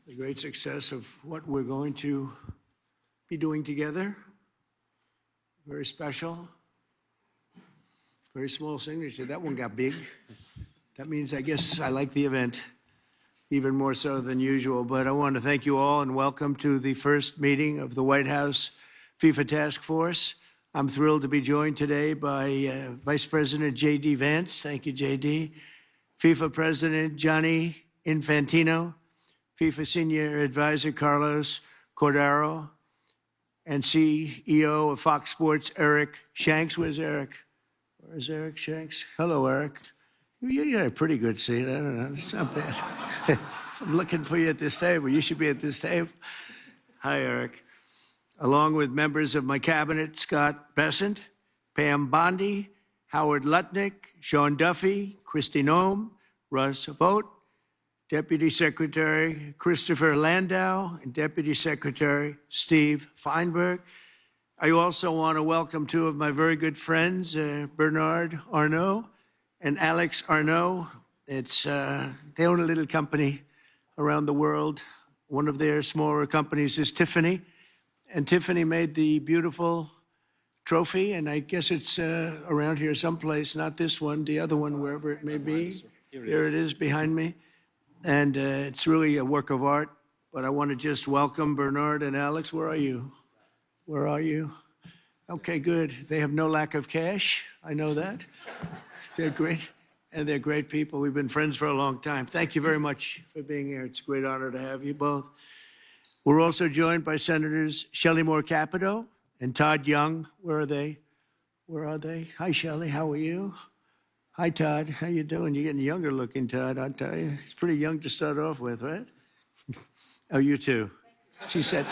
the great success of what we're going to be doing together. Very special. Very small signature. That one got big. That means I guess I like the event even more so than usual. But I want to thank you all and welcome to the first meeting of the White House FIFA Task Force. I'm thrilled to be joined today by Vice President J.D. Vance. Thank you, J.D. FIFA President Gianni Infantino, FIFA Senior Advisor Carlos Cordero, and CEO of Fox Sports, Eric Shanks. Where's Eric? Where's Eric Shanks? Hello, Eric. You got a pretty good seat. I don't know. It's not bad. If I'm looking for you at this table, you should be at this table. Hi, Eric. Along with members of my cabinet, Scott Bessent, Pam Bondi, Howard Lutnick, Sean Duffy, Kristi Noem, Russ Vogt, Deputy Secretary Christopher Landau, and Deputy Secretary Steve Feinberg. I also want to welcome two of my very good friends, Bernard Arnault and Alex Arnault. They own a little company around the world. One of their smaller companies is Tiffany, and Tiffany made the beautiful trophy, and I guess it's around here someplace, not this one, the other one, wherever it may be. There it is behind me. And it's really a work of art, but I want to just welcome Bernard and Alex. Where are you? Where are you? Okay, good. They have no lack of cash. I know that. They're great, and they're great people. We've been friends for a long time. Thank you very much for being here. It's a great honor to have you both. We're also joined by Senators Shelley Moore Capito and Todd Young. Where are they? Where are they? Hi, Shelley. How are you? Hi, Todd. How you doing? You're getting younger looking, Todd, I'll tell you. He's pretty young to start off with, right? Oh, you too. She said,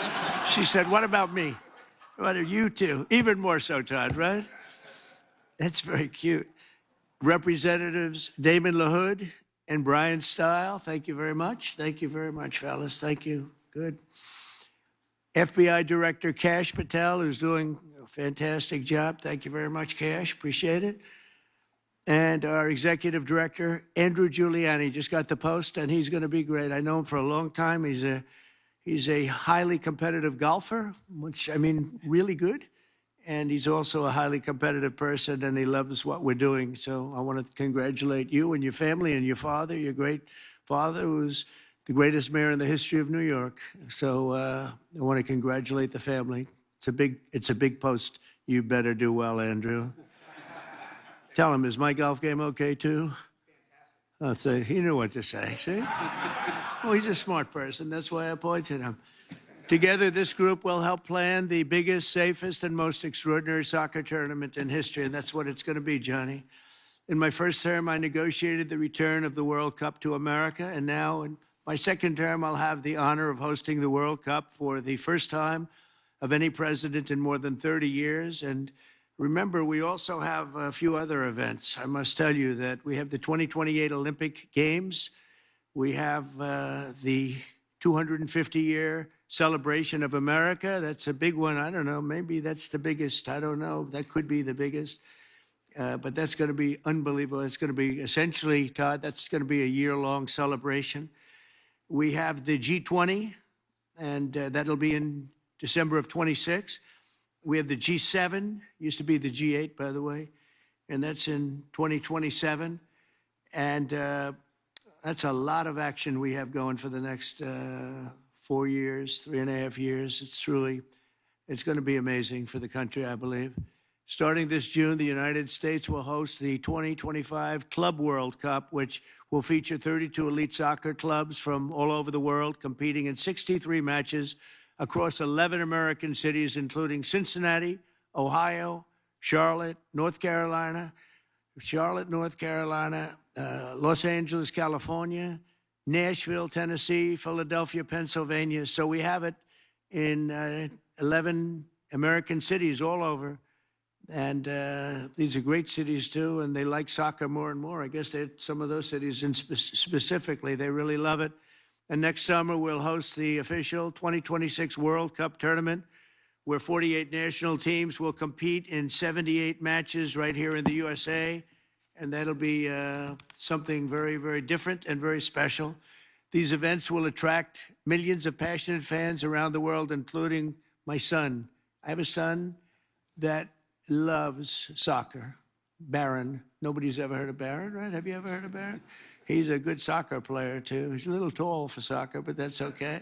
what about me? What are you two? Even more so, Todd, right? That's very cute. Representatives Damon LaHood and Brian Stile, thank you very much. Thank you very much, fellas. Thank you. Good. FBI Director Kash Patel is doing a fantastic job. Thank you very much, Kash. Appreciate it. And our Executive Director, Andrew Giuliani, just got the post, and he's going to be great. I know him for a long time. He's a highly competitive golfer, which, I mean, really good. And he's also a highly competitive person, and he loves what we're doing. So I want to congratulate you and your family and your father, your great father, who's the greatest mayor in the history of New York. So I want to congratulate the family. It's a big post. You better do well, Andrew. Tell him, is my golf game okay, too? I'll say, he knew what to say, see? Well, he's a smart person. That's why I appointed him. Together, this group will help plan the biggest, safest, and most extraordinary soccer tournament in history, and that's what it's going to be, Johnny. In my first term, I negotiated the return of the World Cup to America, and now in my second term, I'll have the honor of hosting the World Cup for the first time of any president in more than 30 years, and remember, we also have a few other events. I must tell you that we have the 2028 Olympic Games. We have the 250-year celebration of America. That's a big one. I don't know. Maybe that's the biggest. I don't know. That could be the biggest. But that's going to be unbelievable. It's going to be essentially, Todd, that's going to be a year-long celebration. We have the G20, and that'll be in December of 26. We have the G7, used to be the G8, by the way, and that's in 2027. And that's a lot of action we have going for the next 4 years, 3.5 years. It's going to be amazing for the country, I believe. Starting this June, the United States will host the 2025 Club World Cup, which will feature 32 elite soccer clubs from all over the world competing in 63 matches across 11 American cities, including Cincinnati, Ohio, Charlotte, North Carolina, Los Angeles, California, Nashville, Tennessee, Philadelphia, Pennsylvania. So we have it in 11 American cities all over. And these are great cities, too, and they like soccer more and more. I guess some of those cities specifically, they really love it. And next summer, we'll host the official 2026 World Cup tournament, where 48 national teams will compete in 78 matches right here in the USA. And that'll be something very, very different and very special. These events will attract millions of passionate fans around the world, including my son. I have a son that loves soccer. Barron. Nobody's ever heard of Barron, right? Have you ever heard of Barron? He's a good soccer player, too. He's a little tall for soccer, but that's okay.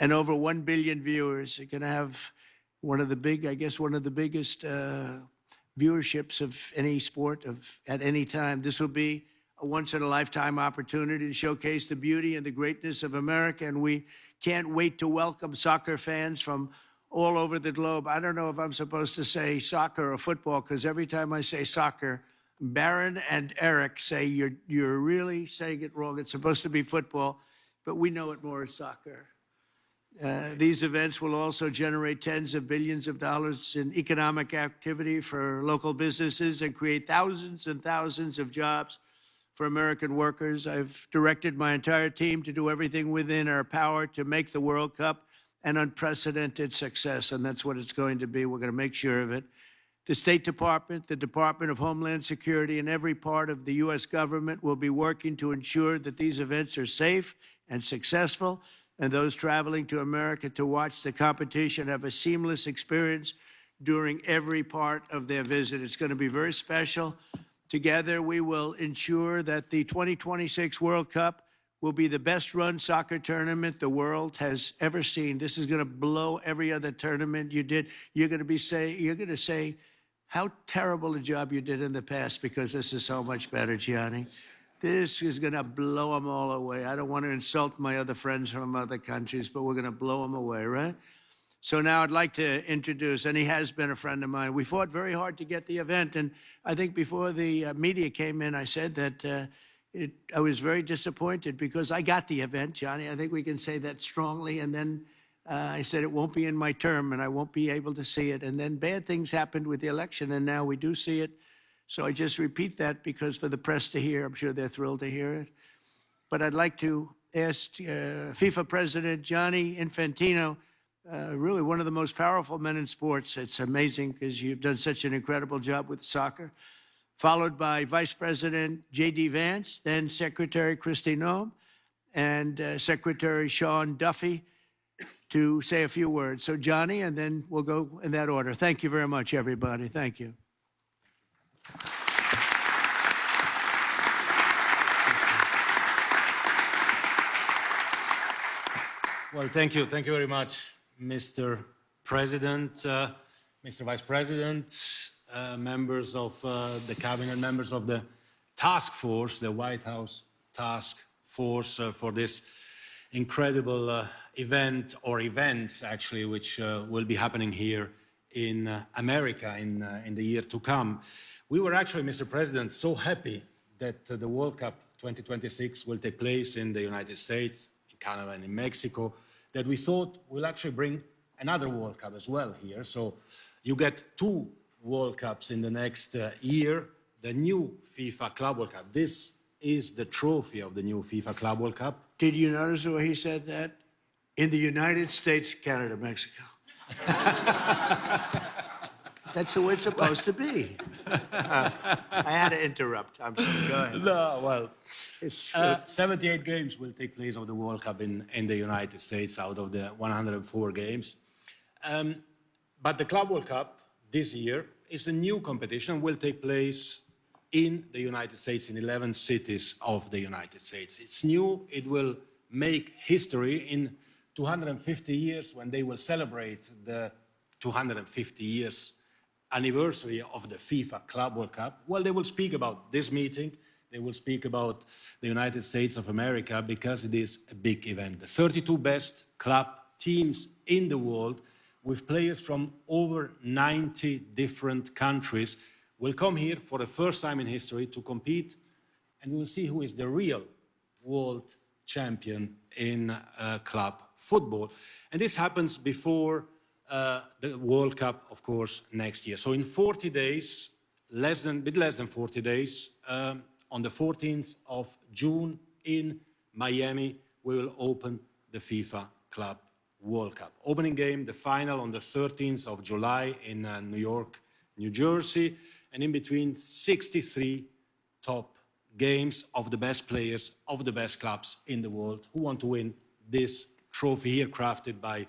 And over 1 billion viewers. You're going to have one of the biggest viewerships of any sport at any time. This will be a once-in-a-lifetime opportunity to showcase the beauty and the greatness of America, and we can't wait to welcome soccer fans from all over the globe. I don't know if I'm supposed to say soccer or football, because every time I say soccer, Barron and Eric say you're really saying it wrong. It's supposed to be football, but we know it more as soccer. These events will also generate tens of billions of dollars in economic activity for local businesses and create thousands and thousands of jobs for American workers. I've directed my entire team to do everything within our power to make the World Cup an unprecedented success, and that's what it's going to be. We're going to make sure of it. The State Department, the Department of Homeland Security, and every part of the U.S. government will be working to ensure that these events are safe and successful, and those traveling to America to watch the competition have a seamless experience during every part of their visit. It's going to be very special. Together, we will ensure that the 2026 World Cup will be the best-run soccer tournament the world has ever seen. This is going to blow every other tournament you did. You're going to say how terrible a job you did in the past, because this is so much better, Gianni. This is going to blow them all away. I don't want to insult my other friends from other countries, but we're going to blow them away, right? So now I'd like to introduce, and he has been a friend of mine. We fought very hard to get the event, and I think before the media came in, I said that I was very disappointed because I got the event, Johnny. I think we can say that strongly. And then I said it won't be in my term, and I won't be able to see it. And then bad things happened with the election, and now we do see it. So I just repeat that because for the press to hear, I'm sure they're thrilled to hear it. But I'd like to ask FIFA President Gianni Infantino, really one of the most powerful men in sports. It's amazing because you've done such an incredible job with soccer. Followed by Vice President J.D. Vance, then Secretary Kristi Noem, and Secretary Sean Duffy to say a few words. So Johnny, and then we'll go in that order. Thank you very much, everybody. Thank you. Well, thank you. Thank you very much, Mr. President, Mr. Vice President, members of the cabinet, members of the task force, the White House task force for this incredible event, or events actually, which will be happening here in America in the year to come. We were actually, Mr. President, so happy that the World Cup 2026 will take place in the United States, in Canada and in Mexico, that we thought we'll actually bring another World Cup as well here. So you get 2 World Cups in the next year, the new FIFA Club World Cup. This is the trophy of the new FIFA Club World Cup. Did you notice the way he said that? In the United States, Canada, Mexico. That's the way it's supposed to be. I had to interrupt. I'm sorry. Go ahead. No, well, 78 games will take place of the World Cup in the United States out of the 104 games. But the Club World Cup this year is a new competition, will take place in the United States, in 11 cities of the United States. It's new. It will make history in 250 years when they will celebrate the 250 years anniversary of the FIFA Club World Cup. Well, they will speak about this meeting. They will speak about the United States of America because it is a big event. The 32 best club teams in the world, with players from over 90 different countries, will come here for the first time in history to compete, and we will see who is the real world champion in club football. And this happens before the World Cup, of course, next year. So in 40 days, a bit less than 40 days, on the 14th of June in Miami, we will open the FIFA Club World Cup. Opening game, the final on the 13th of July in New York, New Jersey, and in between 63 top games of the best players, of the best clubs in the world who want to win this trophy here crafted by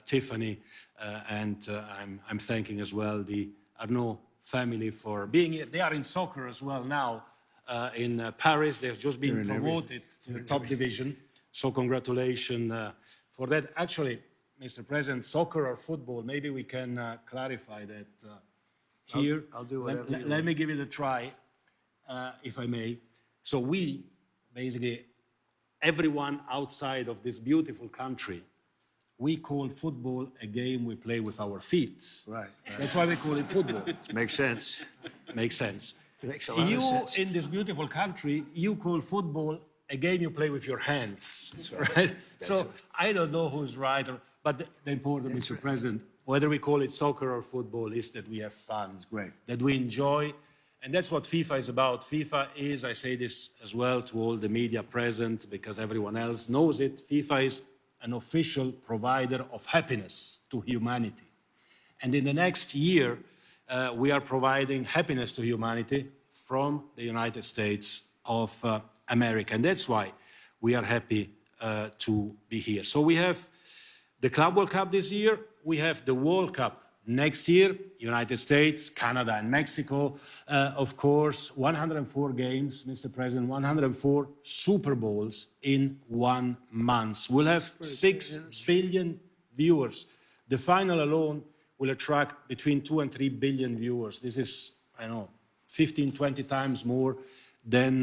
Tiffany. I'm thanking as well the Arnaud family for being here. They are in soccer as well now in Paris. They've just been promoted to the top division. So congratulations for that. Actually, Mr. President, soccer or football, maybe we can clarify that here. I'll do whatever you Let me give it a try, if I may. So we, basically, everyone outside of this beautiful country, we call football a game we play with our feet. Right. That's why we call it football. Makes sense. Makes sense. It makes a lot of sense. You, in this beautiful country, you call football a game you play with your hands, right? So I don't know who's right, but the important, Mr. President, whether we call it soccer or football, is that we have fun, that we enjoy, and that's what FIFA is about. FIFA is, I say this as well to all the media present, because everyone else knows it, FIFA is an official provider of happiness to humanity. And in the next year, we are providing happiness to humanity from the United States of America. And that's why we are happy to be here. So we have the Club World Cup this year. We have the World Cup next year, United States, Canada, and Mexico. Of course, 104 games, Mr. President, 104 Super Bowls in 1 month. We'll have 6 billion viewers. The final alone will attract between 2 and 3 billion viewers. This is, I don't know, 15, 20 times more than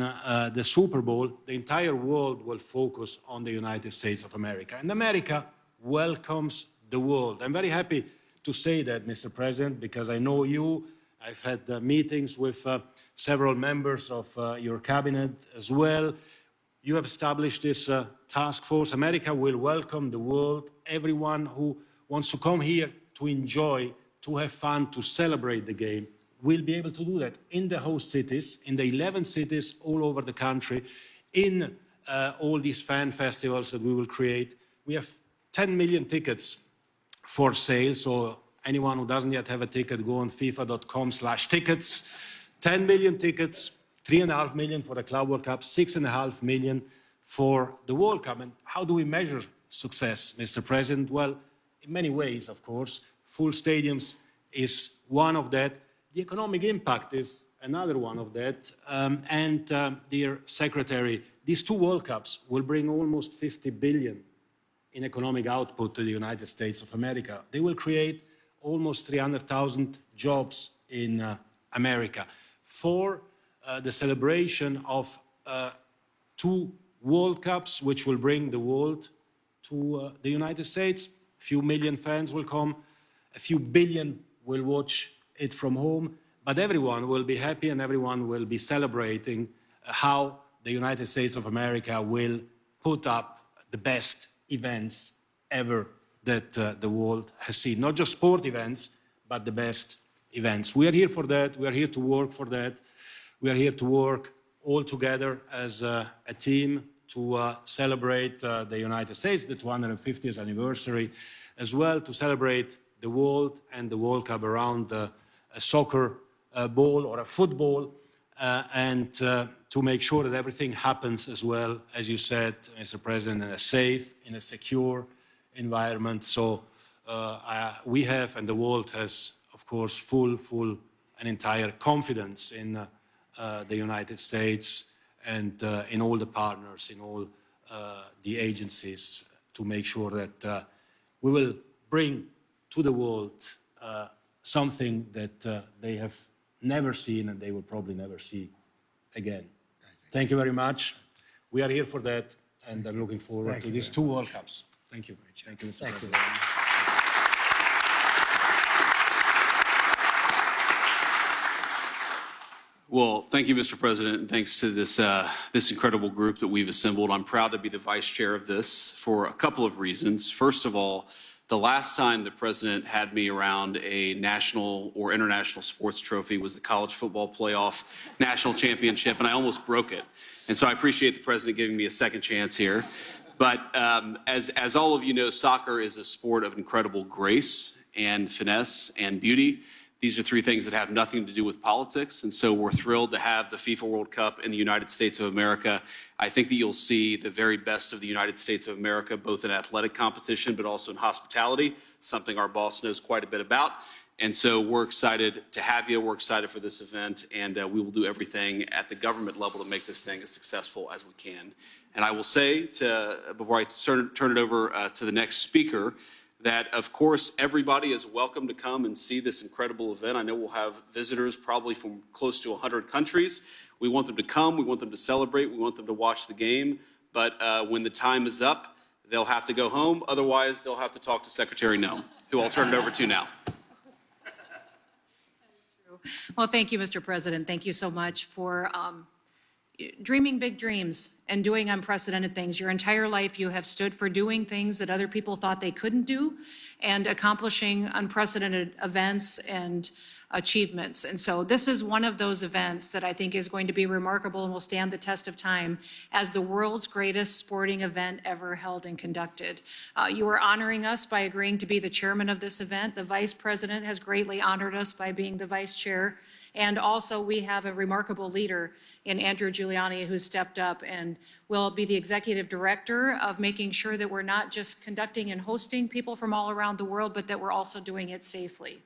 the Super Bowl. The entire world will focus on the United States of America. And America welcomes the world. I'm very happy to say that, Mr. President, because I know you. I've had meetings with several members of your cabinet as well. You have established this task force. America will welcome the world, everyone who wants to come here to enjoy, to have fun, to celebrate the game, will be able to do that in the host cities, in the 11 cities all over the country, in all these fan festivals that we will create. We have 10 million tickets for sale, so anyone who doesn't yet have a ticket, go on FIFA.com/tickets. 10 million tickets, 3.5 million for the Club World Cup, 6.5 million for the World Cup. And how do we measure success, Mr. President? Well, in many ways, of course. Full stadiums is one of that. The economic impact is another one of that. Dear Secretary, these 2 World Cups will bring almost 50 billion in economic output to the United States of America. They will create almost 300,000 jobs in America. For the celebration of 2 World Cups, which will bring the world to the United States, a few million fans will come, a few billion will watch it from home, but everyone will be happy and everyone will be celebrating how the United States of America will put up the best events ever that the world has seen. Not just sport events, but the best events. We are here for that. We are here to work for that. We are here to work all together as a team to celebrate the United States, the 250th anniversary, as well to celebrate the world and the World Cup around a soccer ball or a football, and to make sure that everything happens as well, as you said, Mr. President, in a safe, in a secure environment. So we have, and the world has, of course, full and entire confidence in the United States and in all the partners, in all the agencies, to make sure that we will bring to the world something that they have never seen and they will probably never see again. Thank you very much. We are here for that, and I'm looking forward to these 2 World Cups. Thank you. Thank you, Mr. President. Well, thank you, Mr. President, and thanks to this incredible group that we've assembled. I'm proud to be the vice chair of this for a couple of reasons. First of all, the last time the president had me around a national or international sports trophy was the college football playoff national championship, and I almost broke it. And so I appreciate the president giving me a second chance here. But as all of you know, soccer is a sport of incredible grace and finesse and beauty. These are three things that have nothing to do with politics, and so we're thrilled to have the FIFA World Cup in the United States of America. I think that you'll see the very best of the United States of America, both in athletic competition, but also in hospitality, something our boss knows quite a bit about. And so we're excited to have you. We're excited for this event, and we will do everything at the government level to make this thing as successful as we can. And I will say, before I turn it over to the next speaker, that, of course, everybody is welcome to come and see this incredible event. I know we'll have visitors probably from close to 100 countries. We want them to come. We want them to celebrate. We want them to watch the game. But when the time is up, they'll have to go home. Otherwise, they'll have to talk to Secretary Noem, who I'll turn it over to now. Well, thank you, Mr. President. Thank you so much for dreaming big dreams and doing unprecedented things. Your entire life you have stood for doing things that other people thought they couldn't do and accomplishing unprecedented events and achievements. And so this is one of those events that I think is going to be remarkable and will stand the test of time as the world's greatest sporting event ever held and conducted. You are honoring us by agreeing to be the chairman of this event. The vice president has greatly honored us by being the vice chair. And also we have a remarkable leader in Andrew Giuliani, who stepped up and will be the executive director of making sure that we're not just conducting and hosting people from all around the world, but that we're also doing it safely.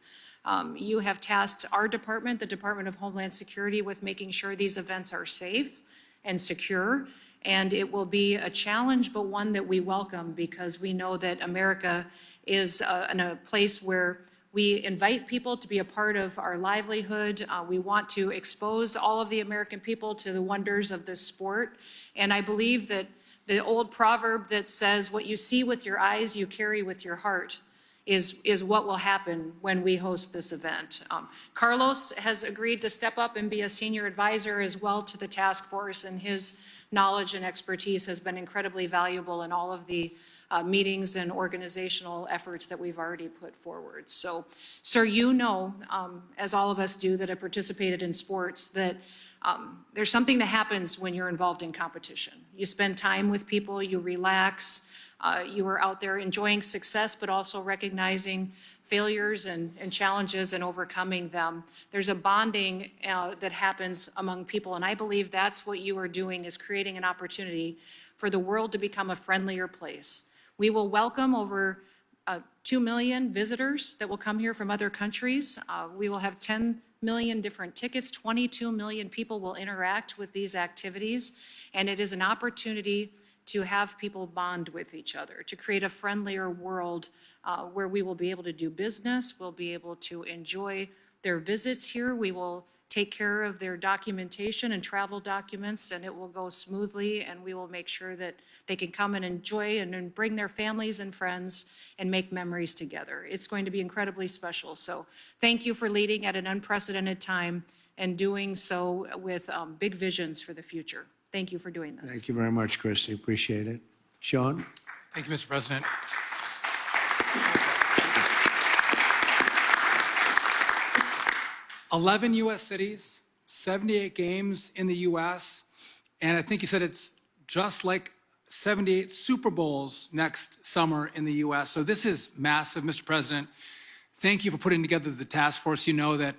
You have tasked our department, the Department of Homeland Security, with making sure these events are safe and secure. And it will be a challenge, but one that we welcome, because we know that America is in a place where we invite people to be a part of our livelihood. We want to expose all of the American people to the wonders of this sport. And I believe that the old proverb that says, what you see with your eyes, you carry with your heart, is what will happen when we host this event. Carlos has agreed to step up and be a senior advisor as well to the task force, and his knowledge and expertise has been incredibly valuable in all of the meetings and organizational efforts that we've already put forward. So, sir, you know, as all of us do that have participated in sports, that there's something that happens when you're involved in competition. You spend time with people, you relax, you are out there enjoying success, but also recognizing failures and challenges and overcoming them. There's a bonding that happens among people, and I believe that's what you are doing, is creating an opportunity for the world to become a friendlier place. We will welcome over 2 million visitors that will come here from other countries. We will have 10 million different tickets. 22 million people will interact with these activities. And it is an opportunity to have people bond with each other, to create a friendlier world where we will be able to do business. We'll be able to enjoy their visits here. We will take care of their documentation and travel documents, and it will go smoothly, and we will make sure that they can come and enjoy and bring their families and friends and make memories together. It's going to be incredibly special. So thank you for leading at an unprecedented time and doing so with big visions for the future. Thank you for doing this. Thank you very much, Christy. Appreciate it. Sean? Thank you, Mr. President. 11 U.S. cities, 78 games in the U.S., and I think you said it's just like 78 Super Bowls next summer in the U.S. So this is massive, Mr. President. Thank you for putting together the task force. You know that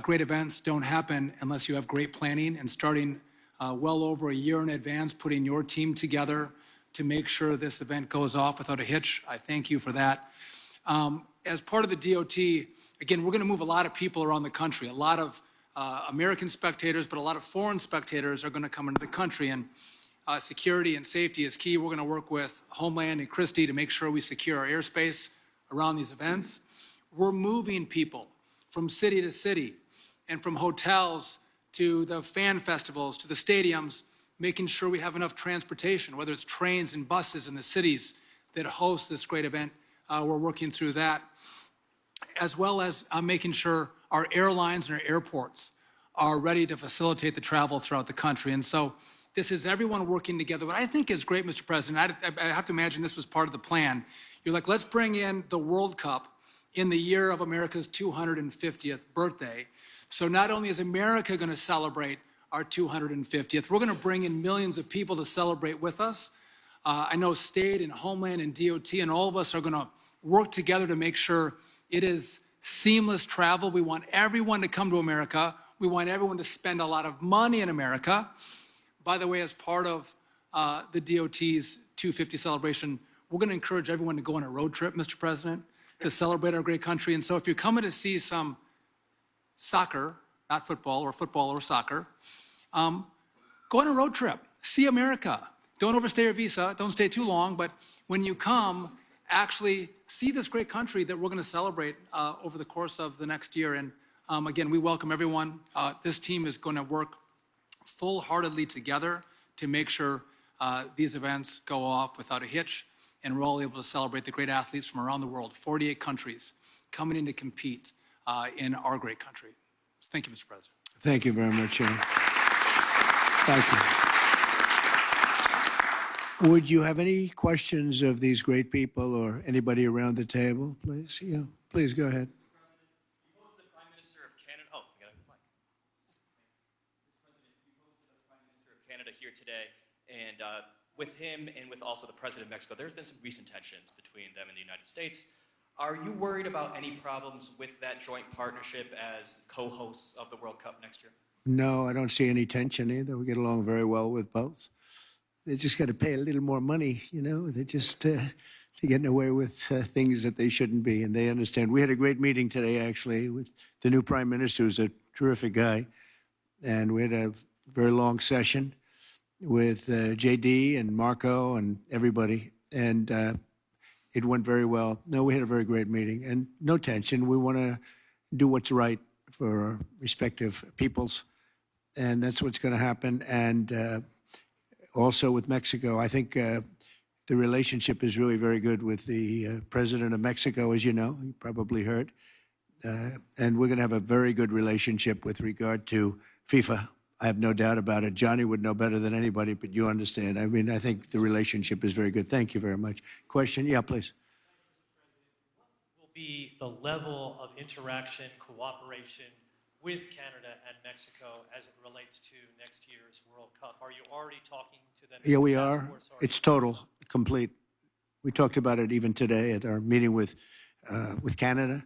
great events don't happen unless you have great planning, and starting well over a year in advance, putting your team together to make sure this event goes off without a hitch. I thank you for that. As part of the DOT, again, we're going to move a lot of people around the country. A lot of American spectators, but a lot of foreign spectators are going to come into the country, and security and safety is key. We're going to work with Homeland and Christie to make sure we secure our airspace around these events. We're moving people from city to city and from hotels to the fan festivals, to the stadiums, making sure we have enough transportation, whether it's trains and buses in the cities that host this great event. We're working through that, as well as making sure our airlines and our airports are ready to facilitate the travel throughout the country. And so this is everyone working together. What I think is great, Mr. President, I have to imagine this was part of the plan. You're like, let's bring in the World Cup in the year of America's 250th birthday. So not only is America going to celebrate our 250th, we're going to bring in millions of people to celebrate with us. I know State and Homeland and DOT and all of us are going to work together to make sure it is seamless travel. We want everyone to come to America. We want everyone to spend a lot of money in America. By the way, as part of the DOT's 250 celebration, we're going to encourage everyone to go on a road trip, Mr. President, to celebrate our great country. And so if you're coming to see some soccer, not football or soccer, go on a road trip. See America. Don't overstay your visa. Don't stay too long. But when you come, actually see this great country that we're going to celebrate over the course of the next year. And again, we welcome everyone. This team is going to work full-heartedly together to make sure these events go off without a hitch, and we're all able to celebrate the great athletes from around the world, 48 countries coming in to compete in our great country. So thank you, Mr. President. Thank you very much, Sean. Thank you. Would you have any questions of these great people or anybody around the table, please? Yeah, please go ahead. You hosted the Prime Minister of Canada. Oh, I got a mic. Mr. President, you hosted the Prime Minister of Canada here today, and with him and with also the President of Mexico, there's been some recent tensions between them and the United States. Are you worried about any problems with that joint partnership as co-hosts of the World Cup next year? No, I don't see any tension either. We get along very well with both. They just got to pay a little more money, you know. They're just they're getting away with things that they shouldn't be, and they understand. We had a great meeting today, actually, with the new Prime Minister, who's a terrific guy, and we had a very long session with JD and Marco and everybody, and it went very well. No, we had a very great meeting, and no tension. We want to do what's right for our respective peoples, and that's what's going to happen. And also with Mexico, I think the relationship is really very good with the president of Mexico, as you know, you probably heard. And we're going to have a very good relationship with regard to FIFA. I have no doubt about it. Johnny would know better than anybody, but you understand. I mean, I think the relationship is very good. Thank you very much. Question? Yeah, please. Will be the level of interaction, cooperation with Canada and Mexico as it relates to next year's World Cup? Are you already talking to them? Yeah, we are. It's total, complete. We talked about it even today at our meeting with Canada,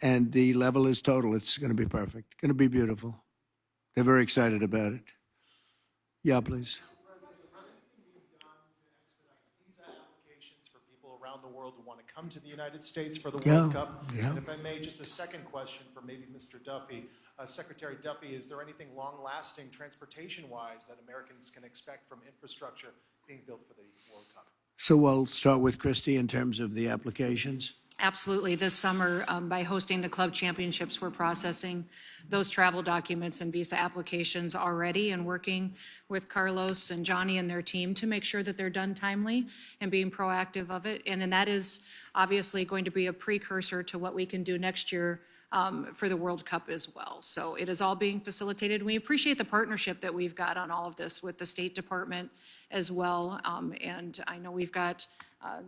and the level is total. It's going to be perfect. Going to be beautiful. They're very excited about it. Yeah, please. Around the world who want to come to the United States for the World Cup. Yeah. And if I may, just a second question for maybe Mr. Duffy. Secretary Duffy, is there anything long-lasting transportation-wise that Americans can expect from infrastructure being built for the World Cup? So we'll start with Christy in terms of the applications. Absolutely. This summer, by hosting the club championships, we're processing those travel documents and visa applications already and working with Carlos and Johnny and their team to make sure that they're done timely and being proactive of it. And that is obviously going to be a precursor to what we can do next year for the World Cup as well. So it is all being facilitated. We appreciate the partnership that we've got on all of this with the State Department as well. And I know we've got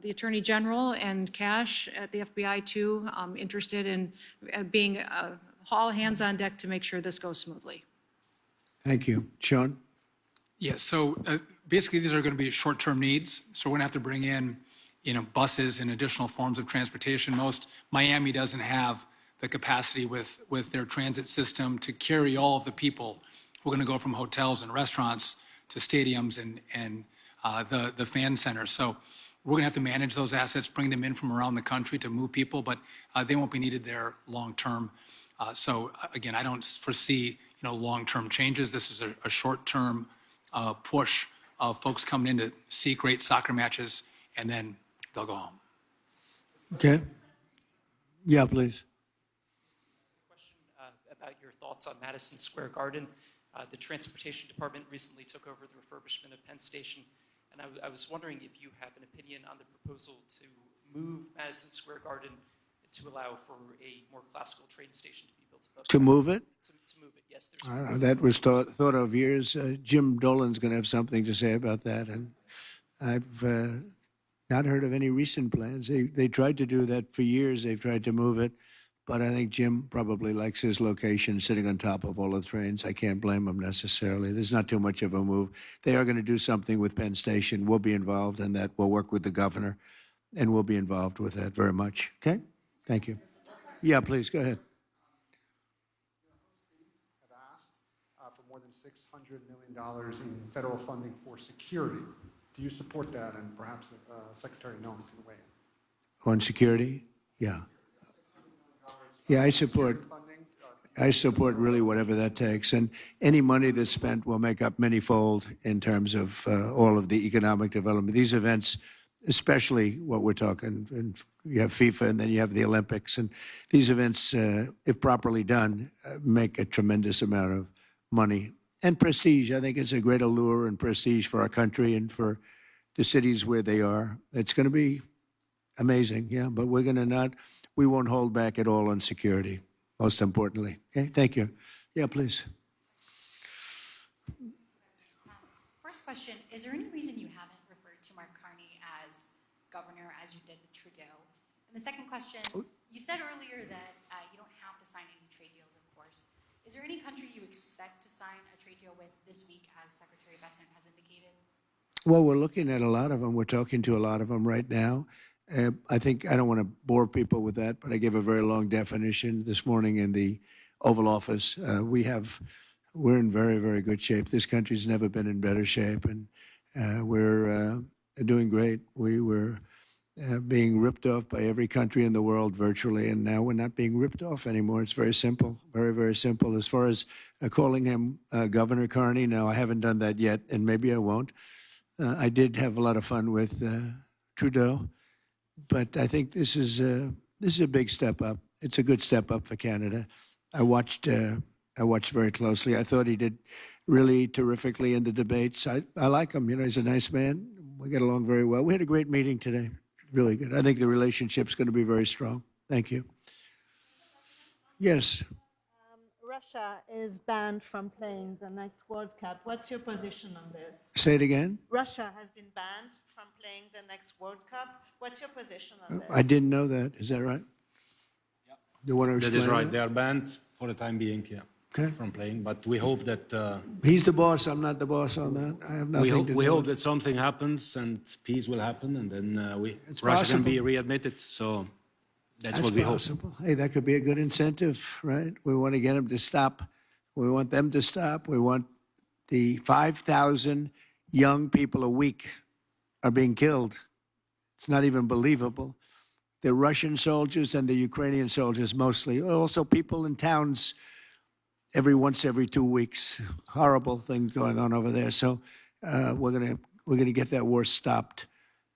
the Attorney General and Cash at the FBI too, interested in being all hands on deck to make sure this goes smoothly. Thank you. Sean? Yeah, so basically these are going to be short-term needs. So we're going to have to bring in, buses and additional forms of transportation. Miami doesn't have the capacity with their transit system to carry all of the people who are going to go from hotels and restaurants to stadiums and the fan centers. So we're going to have to manage those assets, bring them in from around the country to move people, but they won't be needed there long-term. So again, I don't foresee, long-term changes. This is a short-term push of folks coming in to see great soccer matches, and then they'll go home. Okay. Yeah, please. Question about your thoughts on Madison Square Garden. The Transportation Department recently took over the refurbishment of Penn Station, and I was wondering if you have an opinion on the proposal to move Madison Square Garden to allow for a more classical train station to be built above. To move it? To move it, yes. I don't know, that was thought of years. Jim Dolan's going to have something to say about that, and I've not heard of any recent plans. They tried to do that for years. They've tried to move it, but I think Jim probably likes his location sitting on top of all the trains. I can't blame him necessarily. There's not too much of a move. They are going to do something with Penn Station. We'll be involved in that. We'll work with the governor, and we'll be involved with that very much. Okay? Thank you. Yeah, please, go ahead. Have asked for more than $600 million in federal funding for security. Do you support that? And perhaps Secretary Noem can weigh in. On security? Yeah. Yeah, I support really whatever that takes. And any money that's spent will make up many-fold in terms of all of the economic development. These events, especially what we're talking, and you have FIFA and then you have the Olympics. And these events, if properly done, make a tremendous amount of money and prestige. I think it's a great allure and prestige for our country and for the cities where they are. It's going to be amazing, yeah, but we won't hold back at all on security, most importantly. Okay, thank you. Yeah, please. First question, is there any reason you haven't referred to Mark Carney as governor as you did with Trudeau? And the second question, you said earlier that you don't have to sign any trade deals, of course. Is there any country you expect to sign a trade deal with this week, as Secretary Bessent has indicated? Well, we're looking at a lot of them. We're talking to a lot of them right now. I think I don't want to bore people with that, but I gave a very long definition this morning in the Oval Office. We're in very, very good shape. This country's never been in better shape, and we're doing great. We were being ripped off by every country in the world virtually, and now we're not being ripped off anymore. It's very simple, very, very simple. As far as calling him Governor Carney, no, I haven't done that yet, and maybe I won't. I did have a lot of fun with Trudeau. But I think this is a big step up. It's a good step up for Canada. I watched very closely. I thought he did really terrifically in the debates. I like him. You know, he's a nice man. We get along very well. We had a great meeting today. Really good. I think the relationship's going to be very strong. Thank you. Yes. Russia is banned from playing the next World Cup. What's your position on this? Say it again. Russia has been banned from playing the next World Cup. What's your position on this? I didn't know that. Is that right? Yeah. Do you want to explain That is right. They are banned for the time being, yeah, Okay. from playing. But we hope that He's the boss. I'm not the boss on that. I have nothing to do we hope with it. that something happens and peace will happen, and then It's Russia possible. can be readmitted. So that's what we hope. Possible. Hey, that could be a good incentive, right? We want to get them to stop. We want them to stop. We want the 5,000 young people a week are being killed. It's not even believable. The Russian soldiers and the Ukrainian soldiers mostly. Also people in towns every 2 weeks. Horrible things going on over there. So we're gonna get that war stopped.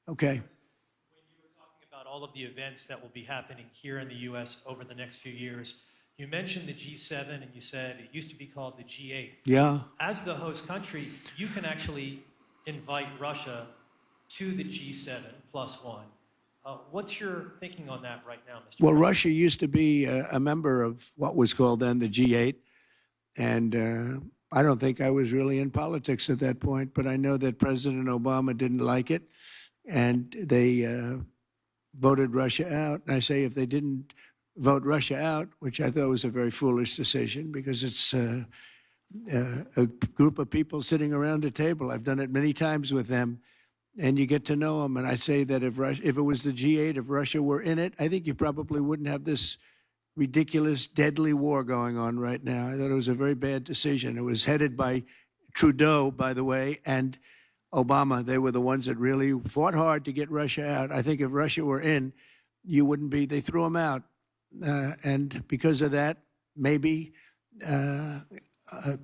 Okay. When you were talking about all of the events that will be happening here in the U.S. over the next few years, you mentioned the G7 and you said it used to be called the G8. Yeah. As the host country, you can actually invite Russia to the G7 plus one. What's your thinking on that right now, Mr. Well, President? Russia used to be a member of what was called then the G8. And I don't think I was really in politics at that point, but I know that President Obama didn't like it. And they voted Russia out. And I say if they didn't vote Russia out, which I thought was a very foolish decision because it's a group of people sitting around a table. I've done it many times with them, and you get to know them. And I say that if it was the G8, if Russia were in it, I think you probably wouldn't have this ridiculous, deadly war going on right now. I thought it was a very bad decision. It was headed by Trudeau, by the way, and Obama. They were the ones that really fought hard to get Russia out. I think if Russia were in, you wouldn't be, they threw them out. And because of that, maybe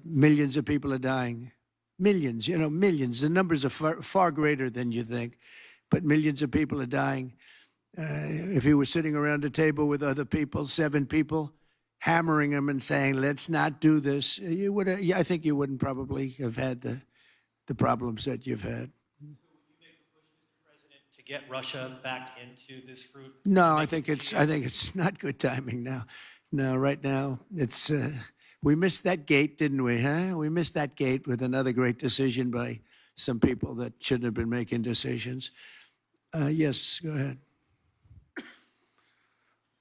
millions of people are dying. Millions, millions. The numbers are far greater than you think, but millions of people are dying. If he was sitting around a table with other people, 7 people, hammering him and saying, let's not do this, I think you wouldn't probably have had the problems that you've had. To get Russia back into this group? No, I think it's not good timing now. No, right now it's we missed that gate, didn't we? Huh? We missed that gate with another great decision by some people that shouldn't have been making decisions. Yes, go ahead.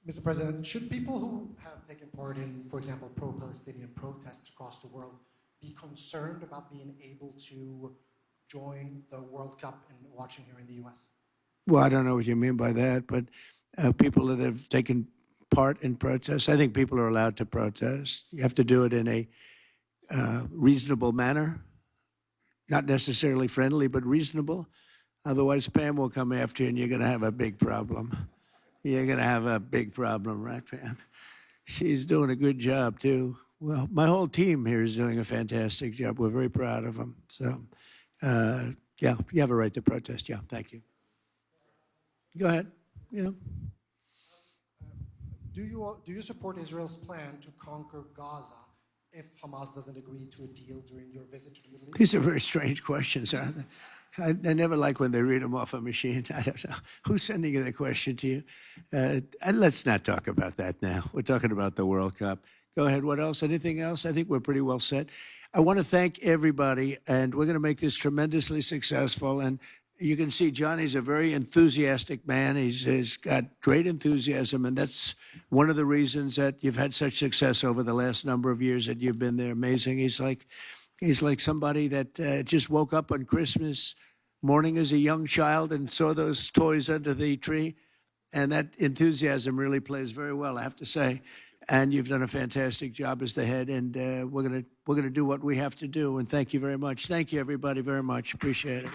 Mr. President, should people who have taken part in, for example, pro-Palestinian protests across the world be concerned about being able to join the World Cup and watching here in the U.S.? Well, I don't know what you mean by that, but people that have taken part in protests. I think people are allowed to protest. You have to do it in a reasonable manner, not necessarily friendly, but reasonable. Otherwise, Pam will come after you, and you're going to have a big problem. You're going to have a big problem, right, Pam? She's doing a good job, too. Well, my whole team here is doing a fantastic job. We're very proud of them. So, yeah, you have a right to protest. Yeah, thank you. Go ahead. Yeah. Do you support Israel's plan to conquer Gaza if Hamas doesn't agree to a deal during your visit to the Middle East? These are very strange questions, aren't they? I never like when they read them off a machine. I don't know. Who's sending the question to you? And let's not talk about that now. We're talking about the World Cup. Go ahead. What else? Anything else? I think we're pretty well set. I want to thank everybody, and we're going to make this tremendously successful. And you can see Johnny's a very enthusiastic man. He's got great enthusiasm, and that's one of the reasons that you've had such success over the last number of years that you've been there. Amazing. He's like somebody that just woke up on Christmas morning as a young child and saw those toys under the tree. And that enthusiasm really plays very well, I have to say. And you've done a fantastic job as the head. And we're gonna do what we have to do. And thank you very much. Thank you, everybody, very much. Appreciate it.